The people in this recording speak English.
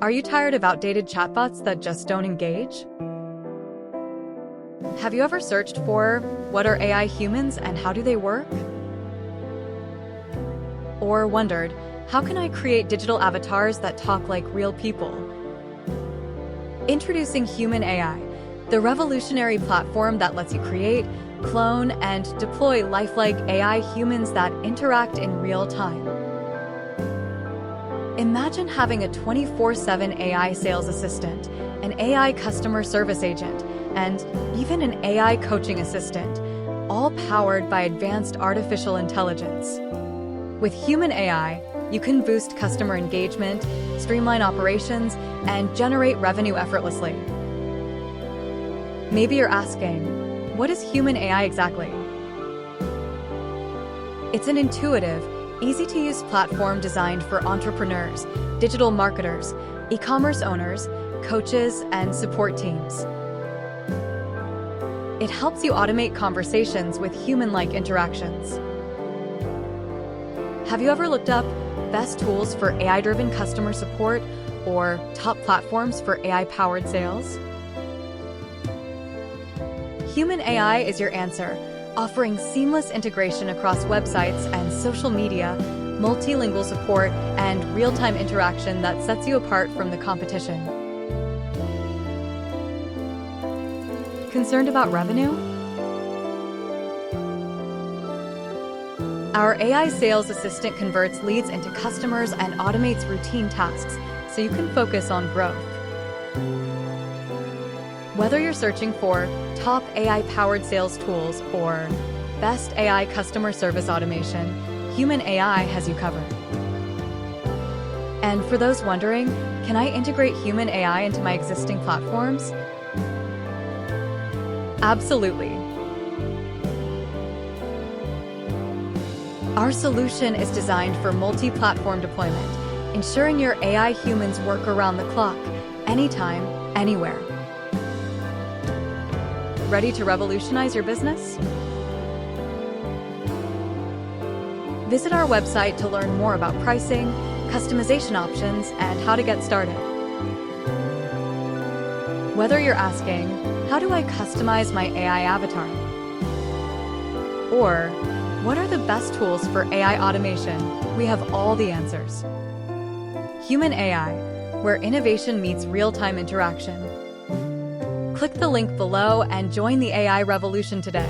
Are you tired of outdated chatbots that just don't engage? Have you ever searched for what are AI humans and how do they work? Or wondered, how can I create digital avatars that talk like real people? Introducing Human AI, the revolutionary platform that lets you create, clone, and deploy lifelike AI humans that interact in real time. Imagine having a 24/7 AI sales assistant, an AI customer service agent, and even an AI coaching assistant, all powered by advanced artificial intelligence. With Human AI, you can boost customer engagement, streamline operations, and generate revenue effortlessly. Maybe you're asking, what is Human AI exactly? It's an intuitive, easy-to-use platform designed for entrepreneurs, digital marketers, e-commerce owners, coaches, and support teams. It helps you automate conversations with human-like interactions. Have you ever looked up best tools for AI-driven customer support or top platforms for AI-powered sales? Human AI is your answer, offering seamless integration across websites and social media, multilingual support, and real-time interaction that sets you apart from the competition. Concerned about revenue? Our AI sales assistant converts leads into customers and automates routine tasks, so you can focus on growth. Whether you're searching for top AI-powered sales tools or best AI customer service automation, Human AI has you covered. And for those wondering, can I integrate Human AI into my existing platforms? Absolutely. Our solution is designed for multi-platform deployment, ensuring your AI humans work around the clock, anytime, anywhere. Ready to revolutionize your business? Visit our website to learn more about pricing, customization options, and how to get started. Whether you're asking, how do I customize my AI avatar? Or, what are the best tools for AI automation? We have all the answers. Human AI, where innovation meets real-time interaction. Click the link below and join the AI revolution today.